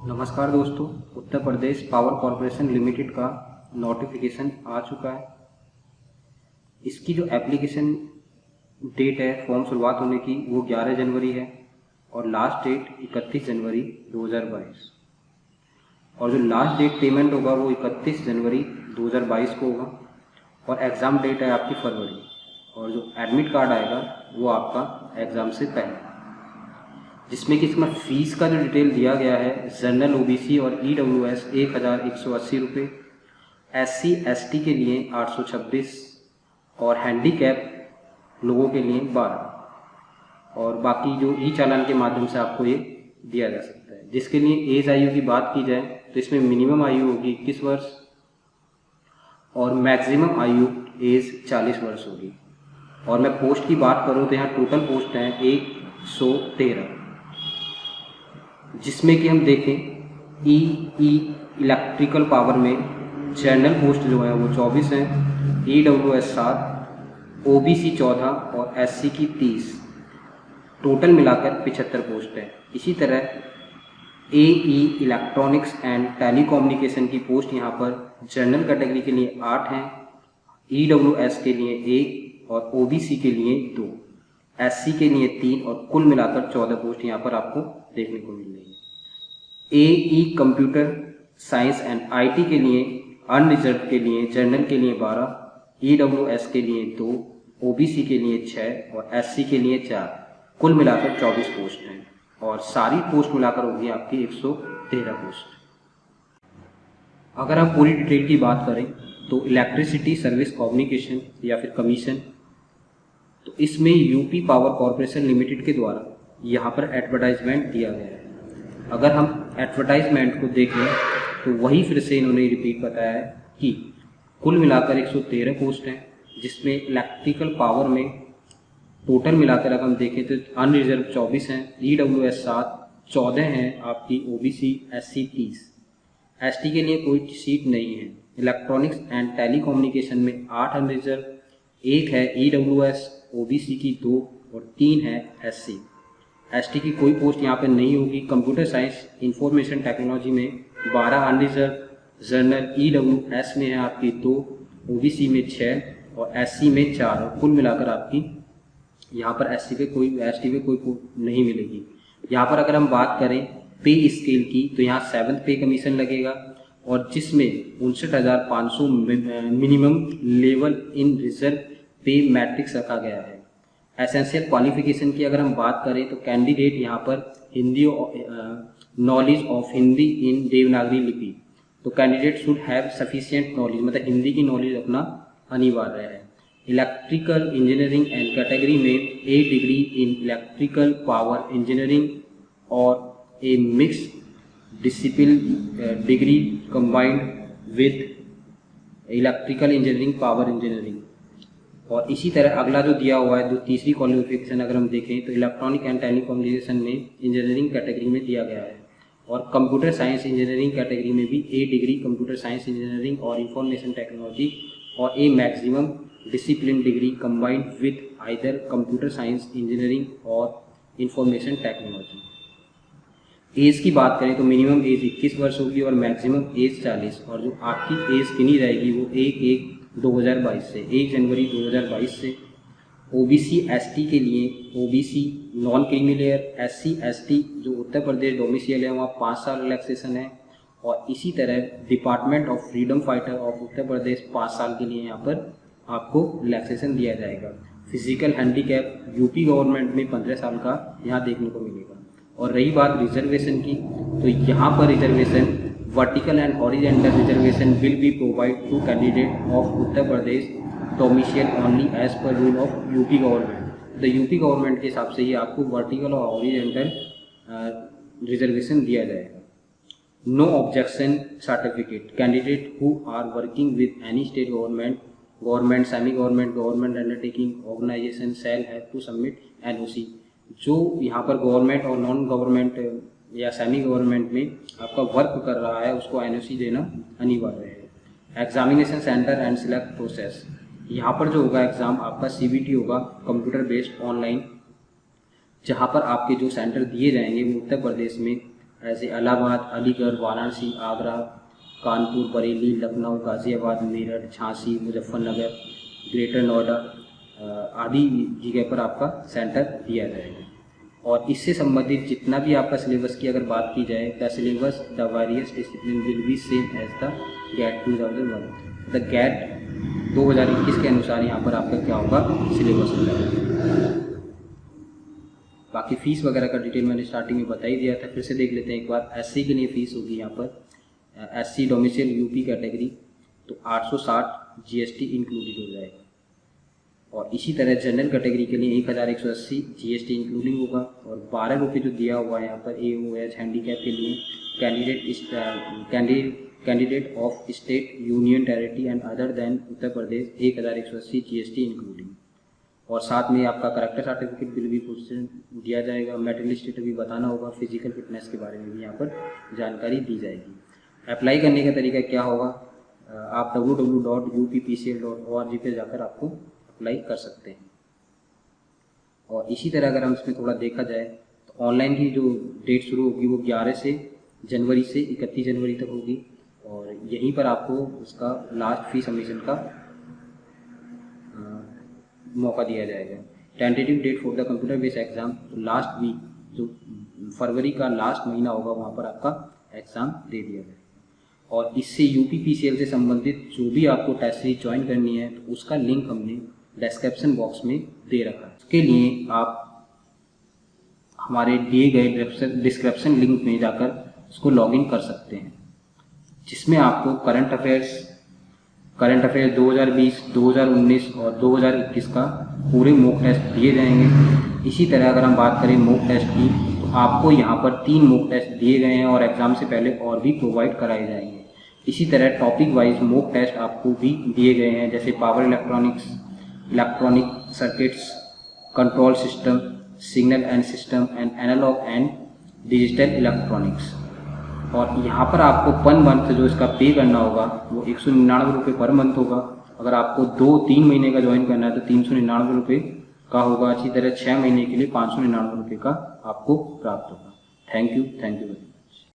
नमस्कार दोस्तों, Uttar Pradesh power corporation limited का नोटिफिकेशन आ चुका है। इसकी जो एप्लीकेशन डेट है फॉर्म शुरुआत होने की वो 11 जनवरी है और लास्ट डेट 31 जनवरी 2022 और जो लास्ट डेट पेमेंट होगा वो 31 जनवरी 2022 को होगा और एग्ज़ाम डेट है आपकी फरवरी और जो एडमिट कार्ड आएगा वो आपका एग्ज़ाम से पहले, जिसमें कि इसमें फ़ीस का जो डिटेल दिया गया है जनरल ओबीसी और ईडब्ल्यूएस 1180 रुपये, एससी एसटी के लिए 826 और हैंडीकैप लोगों के लिए 12 और बाकी जो ई चालान के माध्यम से आपको ये दिया जा सकता है। जिसके लिए एज आयु की बात की जाए तो इसमें मिनिमम आयु होगी 21 वर्ष और मैक्सिमम आयु एज 40 वर्ष होगी। और मैं पोस्ट की बात करूँ तो यहाँ टोटल पोस्ट हैं 113, जिसमें कि हम देखें इलेक्ट्रिकल पावर में जनरल पोस्ट जो है वो 24 हैं, ईडब्ल्यूएस 7, ओबीसी 14 और एससी की 30, टोटल मिलाकर 75 पोस्ट है। इसी तरह एई इलेक्ट्रॉनिक्स एंड टेलीकम्युनिकेशन की पोस्ट यहाँ पर जनरल कैटेगरी के लिए 8 हैं, ईडब्ल्यूएस के लिए 1 और ओबीसी के लिए 2, एससी के लिए 3 और कुल मिलाकर 14 पोस्ट यहाँ पर आपको देखने को मिल रही है। एई कंप्यूटर साइंस एंड आईटी के लिए अनरिजर्व के लिए जनरल के लिए 12, ईडब्ल्यूएस के लिए 2, ओबीसी के लिए 6 और एससी के लिए 4, कुल मिलाकर 24 पोस्ट हैं और सारी पोस्ट मिलाकर होगी आपकी 113 पोस्ट। अगर आप पूरी डिटेल की बात करें तो इलेक्ट्रिसिटी सर्विस कम्युनिकेशन या फिर कमीशन, तो इसमें यूपी पावर कॉरपोरेशन लिमिटेड के द्वारा यहाँ पर एडवर्टाइजमेंट दिया गया है। अगर हम एडवर्टाइजमेंट को देखें तो वही फिर से इन्होंने रिपीट बताया है कि कुल मिलाकर 113 पोस्ट हैं, जिसमें इलेक्ट्रिकल पावर में टोटल मिलाकर अगर हम देखें तो अनरिजर्व 24 हैं, ईडब्ल्यूएस 7, 14 हैं आपकी ओबीसी एससी 30, एसटी के लिए कोई सीट नहीं है। इलेक्ट्रॉनिक्स एंड टेलीकम्युनिकेशन में 8 अनरिजर्व, 1 है ईडब्ल्यूएस, ओबीसी की 2 और 3 है एससी, एसटी की कोई पोस्ट यहाँ पे नहीं होगी। कंप्यूटर साइंस इंफॉर्मेशन टेक्नोलॉजी में 12 अनरिजर्व, जनरल ईडब्ल्यूएस में है आपकी 2, ओबीसी में 6 और एससी में 4 और कुल मिलाकर आपकी यहाँ पर एसटी पे कोई नहीं मिलेगी। यहाँ पर अगर हम बात करें पे स्केल की तो यहाँ 7th पे कमीशन लगेगा और जिसमें 59,500 मिनिमम लेवल इन रिजर्व पे मैट्रिक्स रखा गया है। एसेंशियल क्वालिफिकेशन की अगर हम बात करें तो कैंडिडेट यहाँ पर हिंदी नॉलेज ऑफ हिंदी इन देवनागरी लिपि, तो candidate should have sufficient knowledge, मतलब हिंदी की नॉलेज अपना अनिवार्य है। इलेक्ट्रिकल इंजीनियरिंग एंड कैटेगरी में a degree in electrical power engineering और a mix discipline degree combined with electrical engineering power engineering. और इसी तरह अगला जो दिया हुआ है, जो तीसरी क्वालिफिकेशन अगर हम देखें तो इलेक्ट्रॉनिक एंड टेलीकम्युनिकेशन में इंजीनियरिंग कैटेगरी में दिया गया है और कंप्यूटर साइंस इंजीनियरिंग कैटेगरी में भी a degree computer science engineering और इंफॉर्मेशन टेक्नोलॉजी और a maximum discipline degree combined with either computer science engineering और इंफॉर्मेशन टेक्नोलॉजी। एज की बात करें तो मिनिमम एज 21 वर्ष होगी और मैक्सिमम एज 40 और जो आपकी एज गिनी रहेगी वो 1/1/2022 से 1 जनवरी 2022 से। ओबीसी एसटी के लिए OBC non creamy layer, SC ST जो उत्तर प्रदेश डोमिसाइल है वहाँ 5 साल रिलैक्सेशन है और इसी तरह department of freedom fighter of Uttar Pradesh 5 साल के लिए यहाँ पर आपको रिलैक्सेशन दिया जाएगा। फिजिकल हैंडीकैप यूपी गवर्नमेंट में 15 साल का यहाँ देखने को मिलेगा। और रही बात रिजर्वेशन की तो यहाँ पर reservation vertical and horizontal reservation will be provide to candidate of Uttar Pradesh domicile only as per rule of UP government. तो यूपी गवर्नमेंट के हिसाब से ही आपको वर्टिकल और हॉरिजेंटल रिजर्वेशन दिया जाएगा। No objection certificate, candidate who are working with any state government semi government undertaking organisation shall have to submit NOC. जो यहाँ पर गवर्नमेंट और नॉन गवर्नमेंट या सेमी गवर्नमेंट में आपका वर्क कर रहा है उसको एनओसी देना अनिवार्य है। Examination centre and select process, यहाँ पर जो होगा एग्ज़ाम आपका सीबीटी होगा, कंप्यूटर बेस्ड ऑनलाइन, जहाँ पर आपके जो सेंटर दिए जाएंगे वो उत्तर प्रदेश में ऐसे इलाहाबाद, अलीगढ़, वाराणसी, आगरा, कानपुर, बरेली, लखनऊ, गाज़ियाबाद, मेरठ, झांसी, मुजफ्फरनगर, ग्रेटर नोएडा आदि जगह पर आपका सेंटर दिया जाएगा। और इससे संबंधित जितना भी आपका सिलेबस की अगर बात की जाए, the syllabus the various discipline will be same as the GATE 2001। The GATE 2021 के अनुसार यहाँ पर आपका क्या होगा, सिलेबस होगा। बाकी फ़ीस वगैरह का डिटेल मैंने स्टार्टिंग में बता ही दिया था, फिर से देख लेते हैं एक बार। एससी के लिए फ़ीस होगी यहाँ पर, एससी डोमिसाइल यूपी कैटेगरी तो 860 जीएसटी इंक्लूडेड हो जाएगा। और इसी तरह जनरल कैटेगरी के लिए 1180 जीएसटी इंक्लूडिंग होगा। और 12 रुपये जो दिया हुआ है यहाँ पर AOH हैंडीकैप के लिए, candidate of state, union territory and other than Uttar Pradesh 1180 GST including. और साथ में आपका करेक्टर सर्टिफिकेट बिल भी दिया जाएगा। मेटल स्टेट भी बताना होगा, फिजिकल फिटनेस के बारे में भी यहाँ पर जानकारी दी जाएगी। अप्लाई करने का तरीका क्या होगा, आप www.uppcl.org पे जाकर आपको अप्लाई कर सकते हैं। और इसी तरह अगर हम इसमें थोड़ा देखा जाए तो ऑनलाइन की जो डेट शुरू होगी वो 11 जनवरी से 31 जनवरी तक होगी। और यहीं पर आपको उसका लास्ट फी सबमिशन का मौका दिया जाएगा। Tentative date for the computer based exam, तो लास्ट वीक जो फरवरी का लास्ट महीना होगा वहाँ पर आपका एग्ज़ाम दे दिया जाएगा। और इससे UPPCL से संबंधित जो भी आपको टेस्ट सीरीज ज्वाइन करनी है तो उसका लिंक हमने डिस्क्रिप्शन बॉक्स में दे रखा है। उसके लिए आप हमारे दिए गए डिस्क्रिप्शन लिंक में जाकर उसको लॉगिन कर सकते हैं, जिसमें आपको करंट अफेयर्स 2020, 2019 और 2021 का पूरे मॉक टेस्ट दिए जाएंगे। इसी तरह अगर हम बात करें मॉक टेस्ट की तो आपको यहाँ पर 3 मॉक टेस्ट दिए गए हैं और एग्ज़ाम से पहले और भी प्रोवाइड कराए जाएंगे। इसी तरह टॉपिक वाइज मॉक टेस्ट आपको भी दिए गए हैं, जैसे power electronics, electronic circuits, control system, signal and system and analogue and digital electronics. और यहाँ पर आपको पर मंथ जो इसका पे करना होगा वो 199 रुपये पर मंथ होगा। अगर आपको 2-3 महीने का ज्वाइन करना है तो 399 रुपये का होगा। इसी तरह 6 महीने के लिए 599 रुपये का आपको प्राप्त होगा। Thank you.